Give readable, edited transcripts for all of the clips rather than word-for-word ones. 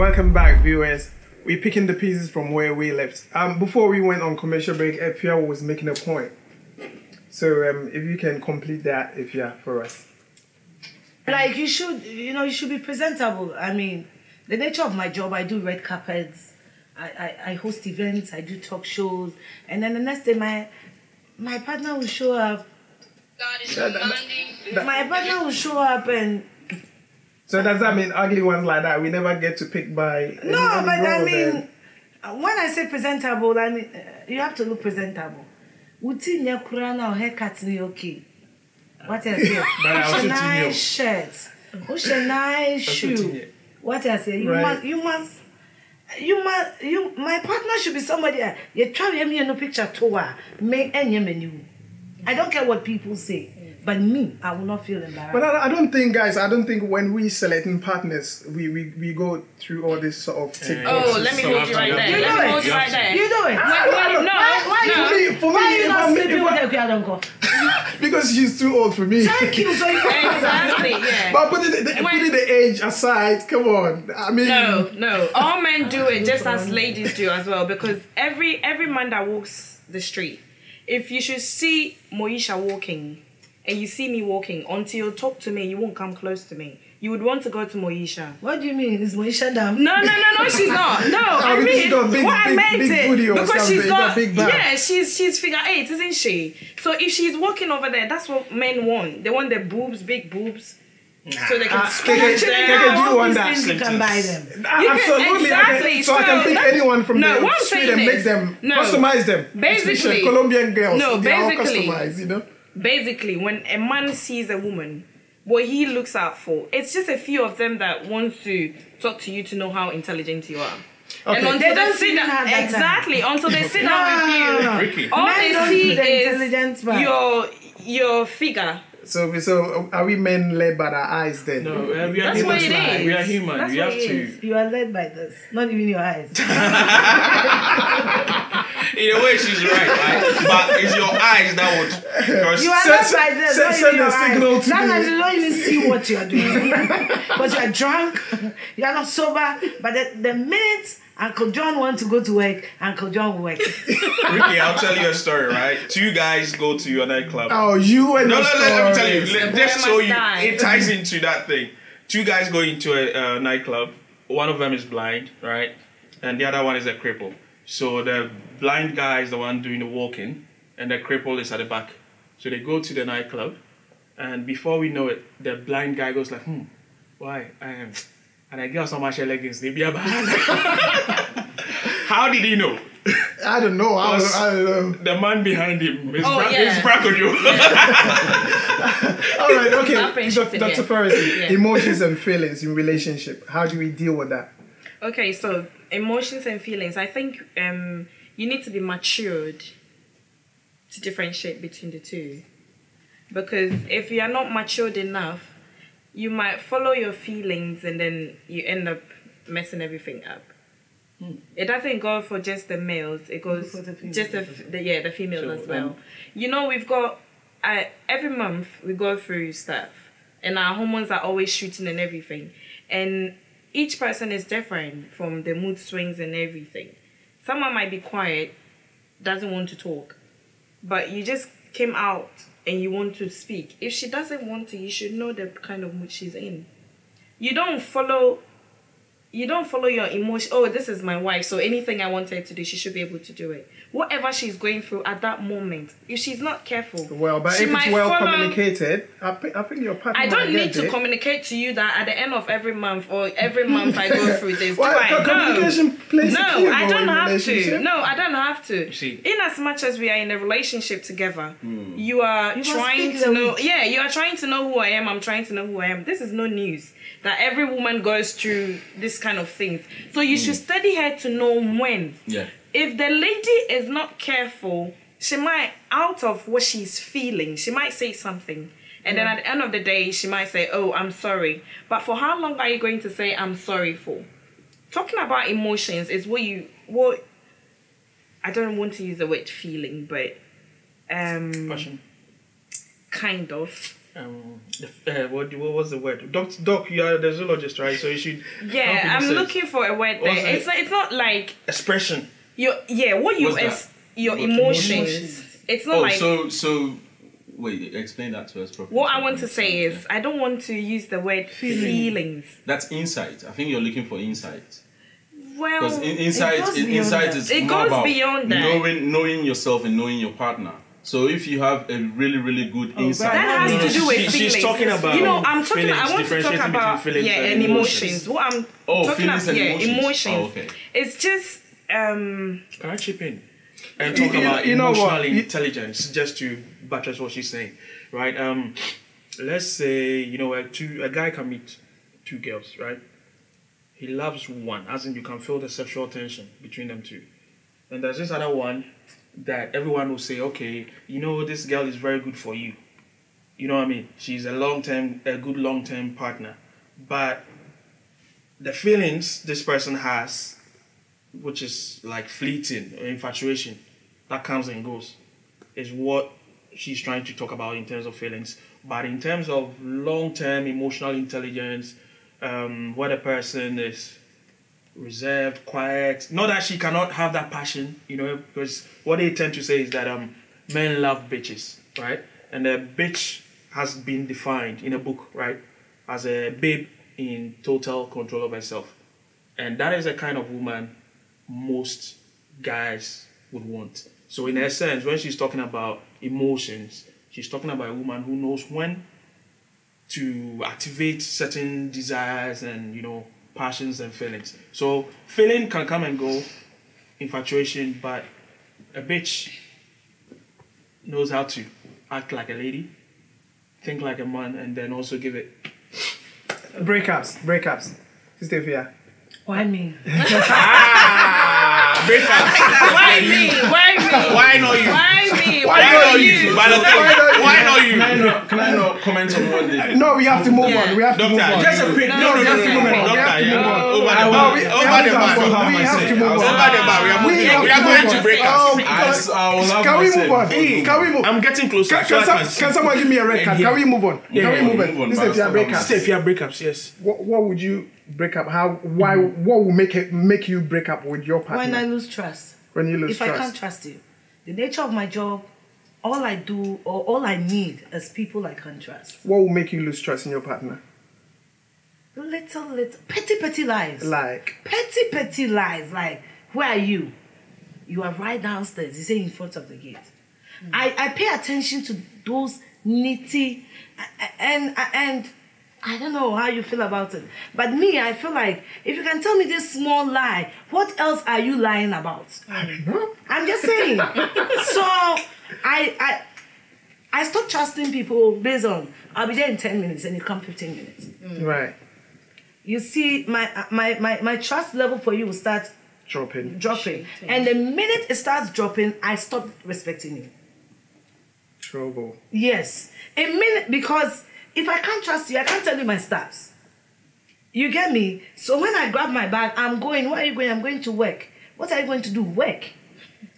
Welcome back, viewers. We're picking the pieces from where we left. Before we went on commercial break, Afia was making a point. So if you can complete that, Afia, for us. Like you should be presentable. I mean, the nature of my job, I do red carpets, I host events, I do talk shows, and then the next day my partner will show up. My partner will show up and. So does that mean ugly ones like that we never get to pick by? No, but I mean, when I say presentable, I mean you have to look presentable. Uti nyakurana or haircut ni okay. What I say? Uche nice shirt. Uche nice shoe. What I say? You must. My partner should be somebody. You try me no picture tour. Me any menu. I don't care what people say. But me, I will not feel embarrassed. But I don't think, guys, when we selecting partners, we go through all this sort of TikTok. Oh, let me hold you right there. You do it. Right there. You do it. For me, you not sleeping with Equiadonko? Because she's too old for me. Thank you. So Exactly, yeah. But putting the age aside, come on. I mean, no. All men do it just as ladies do as well. Because every man that walks the street, if you should see Moisha walking, and you see me walking, until you talk to me, you won't come close to me. You would want to go to Moisha. What do you mean? Is Moisha down? No, she's not. No, I mean, what I meant it, because she's got, yeah, she's figure 8, isn't she? So if she's walking over there, that's what men want. They want their boobs, big boobs, so they can scratch them. You want that? You can buy them. Absolutely. Exactly. So I can pick anyone from the street and make them, customize them. Basically, especially Colombian girls. No, they are all basically, customized, you know? Basically, when a man sees a woman, what he looks out for, it's just a few of them that wants to talk to you to know how intelligent you are. Okay. And until they sit down, until they sit down with you, all they see is your figure. So are we men led by our eyes then? No, we are That's what human. it is. We are human. That's We what have it to. is. You are led by this, not even your eyes. In a way, she's right? But it's your eyes that would. You are led by this, not even your eyes. signal to Sometimes you don't even see what you are doing. Because you are drunk, you are not sober. But the minute Uncle John wants to go to work, Uncle John will work. Ricky, I'll tell you a story, right? 2 guys go to your nightclub. Oh, you and No, let me tell you. Just so die. it ties into that thing. 2 guys go into a nightclub. One of them is blind, right? And the other one is a cripple. So the blind guy is the one doing the walking, and the cripple is at the back. So they go to the nightclub, and before we know it, the blind guy goes like, why? And I get some much leggings. They be a bad. How did he know? I don't know. I don't know. The man behind him is yeah. Bracconio. All right, okay. Dr. Ferris, Yeah. emotions and feelings in relationship. How do we deal with that? Okay, so emotions and feelings. I think you need to be matured to differentiate between the two. Because if you are not matured enough, you might follow your feelings and then you end up messing everything up. It doesn't go for just the males. It goes For the females. just the females as well. You know, we've got every month we go through stuff, and our hormones are always shooting and everything. And each person is different from the mood swings and everything. Someone might be quiet, doesn't want to talk, but you just came out and you want to speak. If she doesn't want to, you should know the kind of mood she's in. You don't follow your emotion. Oh, this is my wife, so anything I want her to do, she should be able to do it. Whatever she's going through at that moment, if she's not careful, well, but if it's well communicated, I think your partner. I don't need to communicate to you that at the end of every month or every month I go through this. Communication plays a key role I don't in have relationship. to. No, I don't have to. See. In as much as we are in a relationship together, you are trying to know. Yeah, you are trying to know who I am. I'm trying to know who I am. This is no news that every woman goes through this kind of things. So you should study her to know when. Yeah. If the lady is not careful, she might, out of what she's feeling, she might say something. And then at the end of the day, she might say, oh, I'm sorry. But for how long are you going to say I'm sorry for? Talking about emotions is what I don't want to use the word feeling, but Passion. kind of. What was the word? Doc, you are the zoologist, right? So you should. Yeah, I'm looking for a word there. It's not like expression. Your emotions. It's not like. So. Wait, explain that to us properly. What I want to say is, I don't want to use the word feelings. That's insight. I think you're looking for insight. Well, because insight is it more goes about beyond that. Knowing yourself and knowing your partner. So if you have a really, really good insight, that has to do with feelings. She's talking about I'm talking. Feelings, I want to talk about and emotions. What I'm talking about, emotions. Oh, okay. It's just. Can I chip in and talk about emotional intelligence? Just to buttress what she's saying, right? Let's say a guy can meet two girls, right? He loves one, as in you can feel the sexual tension between them two, and there's this other one that everyone will say, okay, this girl is very good for you. You know what I mean? She's a good long-term partner. But the feelings this person has, which is like fleeting or infatuation, that comes and goes, is what she's trying to talk about in terms of feelings. But in terms of long-term emotional intelligence, where the person is reserved, quiet. Not that she cannot have that passion, because what they tend to say is that men love bitches, right? And a bitch has been defined in a book, right, as a babe in total control of herself. And that is the kind of woman most guys would want. So in essence, when she's talking about emotions, she's talking about a woman who knows when to activate certain desires and, passions and feelings. So feeling can come and go, infatuation, but a bitch knows how to act like a lady, think like a man, and then also give it. Breakups. Sister Afia. Why me? Breakups. Why me? Why not you? Why not you? Can I not comment on one day? No, we have to move on. We have to move on. Just a quick. No. Over the bar. We are going to breakups. Can we move on? Can we move? I'm getting closer. Can someone give me a red card? Can we move on? Can we move on? This is if you have breakups. Yes. What would you break up? Why? What will make you break up with your partner? When I lose trust. When you lose trust. If I can't trust you, the nature of my job, all I do or all I need is people I can trust. What will make you lose trust in your partner? Little petty lies. Like petty lies. Like, where are you? You are right downstairs. You say in front of the gate. I pay attention to those nitty and I don't know how you feel about it. But me, I feel like if you can tell me this small lie, what else are you lying about? I'm just saying. So I stop trusting people based on I'll be there in 10 minutes and you come 15 minutes. Right. You see, my trust level for you will start dropping. And the minute it starts dropping, I stop respecting you. Trouble. Yes. A minute, because if I can't trust you, I can't tell you my stuffs. You get me? So when I grab my bag, I'm going. Where are you going? I'm going to work. What are you going to do? Work.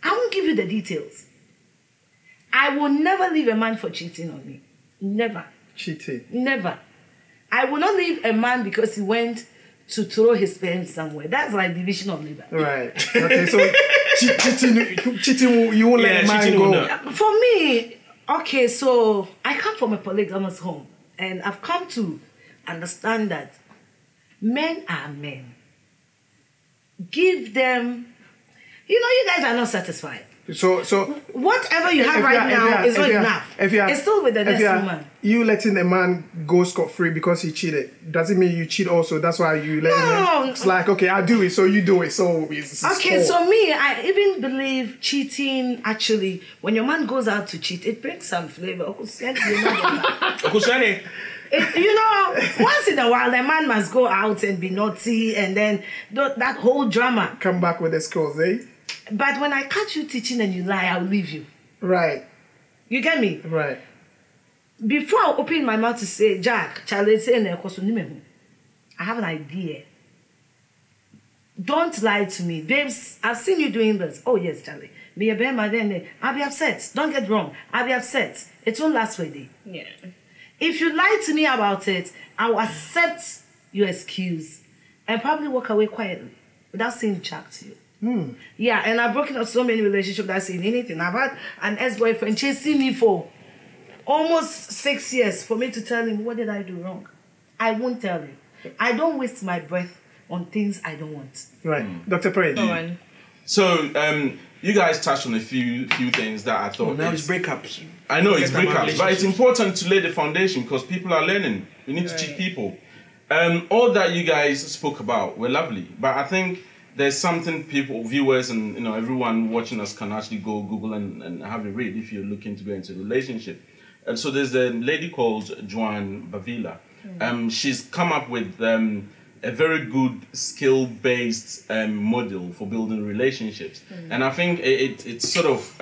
I won't give you the details. I will never leave a man for cheating on me. Never. Cheating? Never. I will not leave a man because he went to throw his sperm somewhere. That's like division of labor. Right. Okay, so cheating, you won't let a man go. For me, okay, so I come from a polygamous home. And I've come to understand that men are men. Give them, you guys are not satisfied. So whatever you have right now is not enough. It's still with the next woman. You letting a man go scot-free because he cheated, does it mean you cheat also? That's why you let him. It's like, okay, I'll do it, so you do it. So it's okay, so me, I even believe cheating, actually, when your man goes out to cheat, it brings some flavor. Once in a while, the man must go out and be naughty, and then that whole drama. Come back with the skills, eh? But when I catch you teaching and you lie, I'll leave you. Right. You get me? Right. Before I open my mouth to say, Jack, Charlie, I have an idea. Don't lie to me. Babes, I've seen you doing this. Oh, yes, Charlie. I'll be upset. Don't get wrong. I'll be upset. It won't last for a day. Yeah. If you lie to me about it, I will accept your excuse and probably walk away quietly without saying jack to you. Yeah, and I've broken up so many relationships without saying anything. I've had an ex-boyfriend chasing me for almost 6 years for me to tell him, what did I do wrong? I won't tell him. I don't waste my breath on things I don't want. Right. Dr. Praise. Go on. So, you guys touched on a few things that I thought. Now it's breakups. I know it's Forget about breakups, but it's important to lay the foundation because people are learning. We need to teach people. All that you guys spoke about were lovely, but I think there's something people, viewers, and everyone watching us can actually go Google and have a read if you're looking to go into a relationship. And so there's a lady called Joan Bavila. She's come up with a very good skill-based model for building relationships, and I think it sort of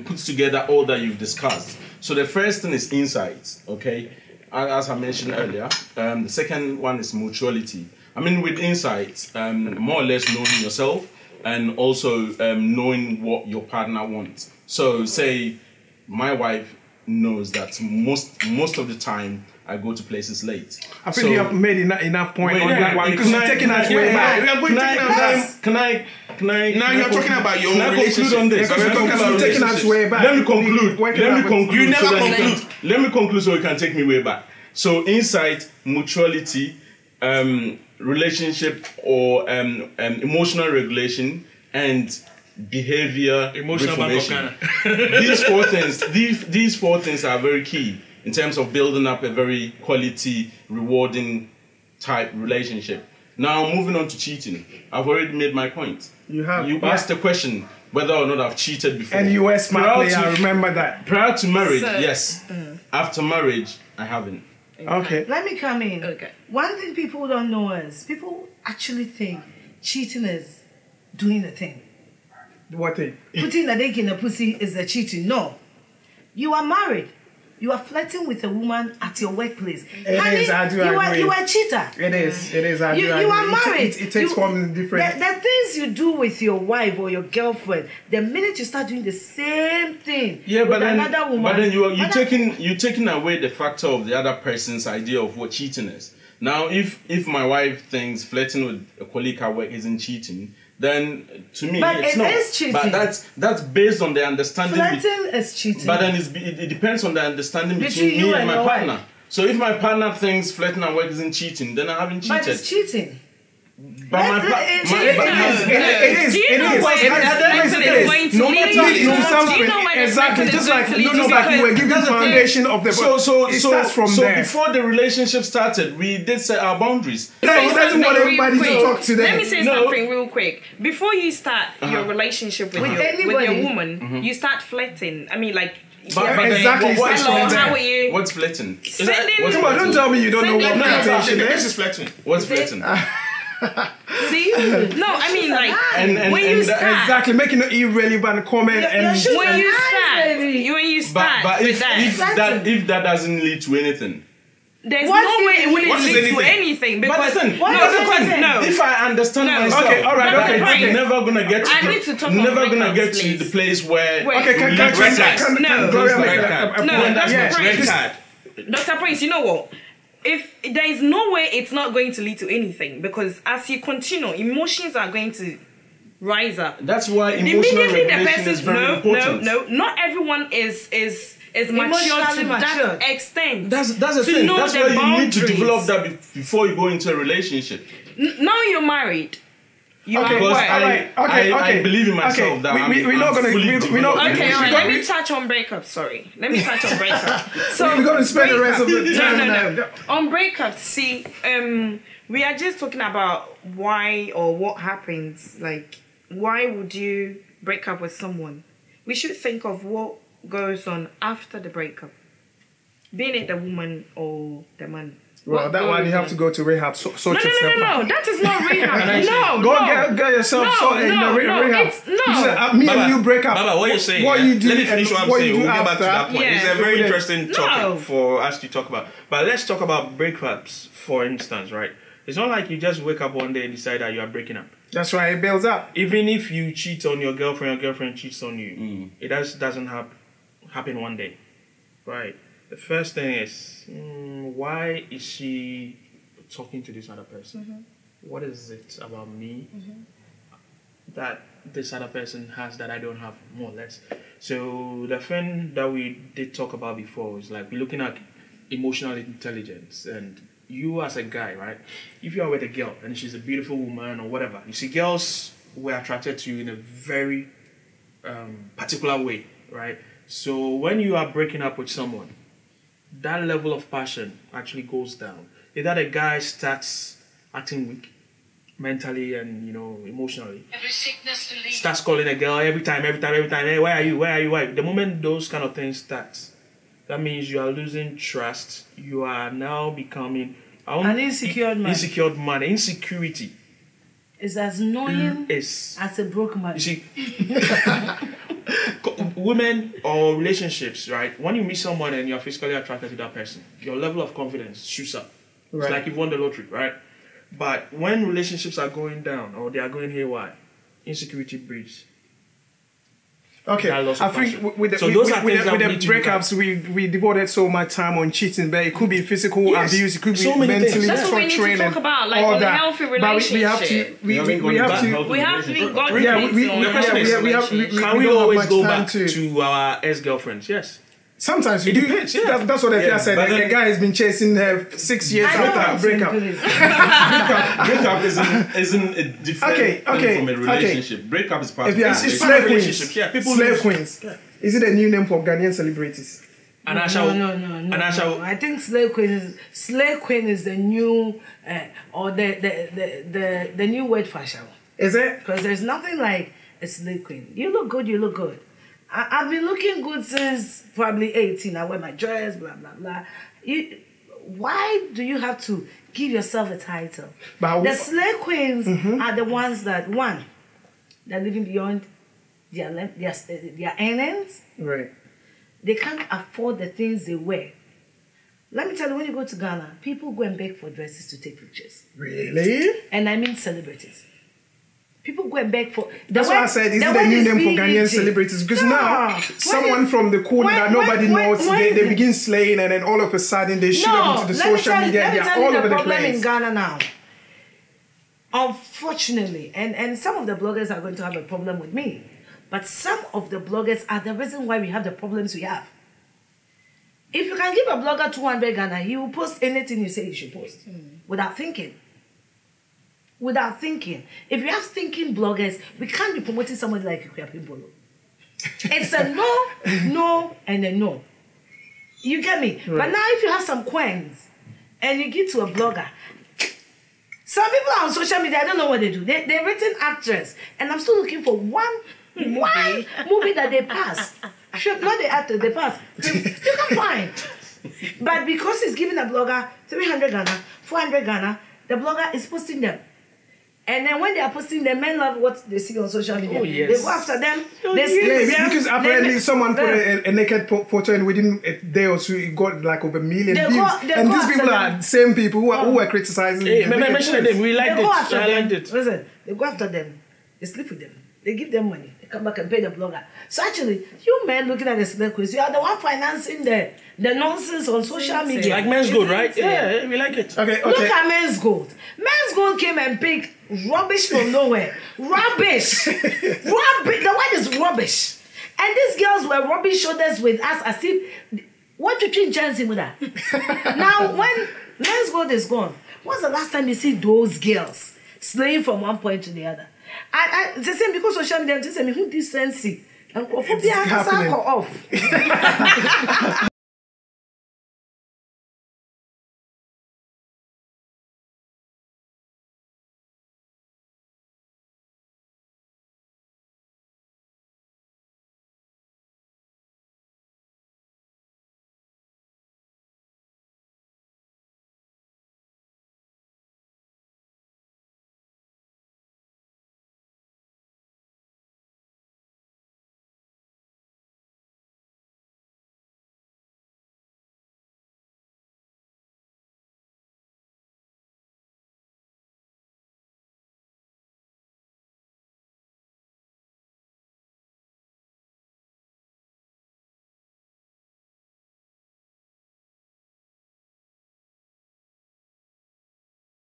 puts together all that you've discussed. So the first thing is insights, okay? As I mentioned earlier. The second one is mutuality. I mean, with insights, more or less knowing yourself and also knowing what your partner wants. So say my wife knows that most of the time I go to places late. I think you have made enough point on that one because you're taking us way back. Can I? Now you're talking about your own relationship. On this. You're taking us way back. Let me conclude. You never conclude. Let me conclude so you can take me way back. So insight, mutuality, relationship or emotional regulation, and behavior reformation. These four things are very key in terms of building up a very quality, rewarding type relationship. Now, moving on to cheating. I've already made my point. You have. You asked the question whether or not I've cheated before. And you were smart player, I remember that. Prior to marriage, yes. After marriage, I haven't. Okay. Let me come in. Okay. One thing people don't know is people actually think cheating is doing a thing. What thing? Putting a dick in a pussy is the cheating. No. You are married. You are flirting with a woman at your workplace. It is, I do agree. You are a cheater. It is, I do You agree. are married. It takes form different. The things you do with your wife or your girlfriend, the minute you start doing the same thing with another woman. But then you're taking away the factor of the other person's idea of what cheating is. Now, if my wife thinks flirting with a colleague at work isn't cheating, then to me it's not. Is cheating. But that's based on the understanding. Flirting is cheating. But then it depends on the understanding between me and my partner. So if my partner thinks flirting at work isn't cheating, then I haven't cheated. But it's cheating. But it is. Exactly. Just like we were given the foundation of the. So it starts from there. Before the relationship started, we did set our boundaries. He doesn't want everybody to talk today. Let me say something real quick. Before you start your relationship with your woman, you start flirting. I mean, like. Exactly. How are you? What's flirting? Come on, don't tell me you don't know what flirtation is. This is flirting. What's flirting? See? No, I mean like when you start exactly making an irrelevant comment and when you start but with if that doesn't lead to anything. There's no way it wouldn't lead to anything because if I understand myself, okay, all right, okay, I'm never gonna get to the place where red card. Dr. Prince, you know what? If there is no way it's not going to lead to anything because as you continue, emotions are going to rise up. That's why emotional regulation is very important. No, not everyone is mature to that extent. That's the thing. That's why you need to develop that before you go into a relationship. Now you're married. I believe in myself that we're not going to. Let me touch on breakups. Sorry, let me touch on breakups. So we're going to spend the rest of the time. No. On breakups, see, we are just talking about why or what happens. Like, why would you break up with someone? We should think of what goes on after the breakup, being it the woman or the man. Well, that one you have to go to rehab. No, that is not rehab. Go get yourself sorted in the rehab. Me and you break up. Baba, what you're saying? What you do? Let me finish what I'm saying. We'll get back to that point. Yeah. It's a very interesting topic for us to talk about. But let's talk about breakups, for instance, right? It's not like you just wake up one day and decide that you are breaking up. That's right. It builds up. Even if you cheat on your girlfriend cheats on you, it doesn't happen one day, right? The first thing is, why is she talking to this other person? What is it about me that this other person has that I don't have, more or less? So the thing that we did talk about before is like we're looking at emotional intelligence. And you as a guy, right? If you are with a girl and she's a beautiful woman or whatever, you see girls were attracted to you in a very particular way, right? So when you are breaking up with someone, that level of passion actually goes down. Either the guy starts acting weak mentally and emotionally, starts calling a girl every time, hey, where are you, why? The moment those kind of things start, that means you are losing trust. You are now becoming an insecure man. Insecurity is as annoying as a broke man. You see, women or relationships, right? When you meet someone and you're physically attracted to that person, your level of confidence shoots up. Right. It's like you've won the lottery, right? But when relationships are going down or they are going haywire, insecurity breeds. Okay, I think with the breakups, we devoted so much time on cheating, but it could be physical abuse, it could be mentally That's what we need to talk about, like on a healthy relationship. We have to be God. Can we always go back to our ex-girlfriends? Yes. Sometimes it depends. Yeah. That's what Afia said. The guy has been chasing her 6 years after breakup. Breakup isn't a different thing from a relationship. Breakup is part of a relationship. Slave queens. Yeah, slave queens. Yeah. Is it a new name for Ghanaian celebrities? No. I think slave queen is the new or the new word for Ashawo. Is it? Because there's nothing like a slave queen. You look good. I've been looking good since probably 18. I wear my dress, blah, blah, blah. Why do you have to give yourself a title? The slave queens are the ones that, one, they're living beyond their earnings. Right. They can't afford the things they wear. Let me tell you, when you go to Ghana, people go and beg for dresses to take pictures. Really? And I mean celebrities. People go and beg for... That's why I said, is it a new name for Ghanaian celebrities? Because now, someone from the corner that nobody knows, they begin slaying, and then all of a sudden they shoot up into the social media, and they're all over the place. In Ghana now. Unfortunately, and some of the bloggers are going to have a problem with me, but some of the bloggers are the reason why we have the problems we have. If you can give a blogger 200 Ghana, he will post anything you say he should post, without thinking. Without thinking. If you have thinking bloggers, we can't be promoting somebody like Bolo. It's a no, and a no. You get me? Right. But now if you have some coins and you give to a blogger, some people are on social media, I don't know what they do. They're written actress, and I'm still looking for one movie that they pass. Not the actor, they pass. You can find. But because he's giving a blogger 300 Ghana, 400 Ghana, the blogger is posting them. And then when they are posting, the men love what they see on social media. Oh, yes. They go after them. Because apparently someone put a naked photo, and within a day or so it got like over 1 million views. And these people are the same people who are criticizing. Hey, mention them. We liked it. I liked it. Listen, they go after them. They sleep with them. They give them money. They come back and pay the blogger. So actually, you men looking at the slave quiz, you are the one financing the nonsense on social media. Like Men's Gold, right? Yeah, we like it. Okay. Look at Men's Gold. Men's Gold came and picked rubbish from nowhere. Rubbish. The word is rubbish. And these girls were rubbing shoulders with us as if, what you think Jansen with that? Now, when Men's Gold is gone, what's the last time you see those girls slaying from one point to the other? It's the same because social media, just say, who decency? And off.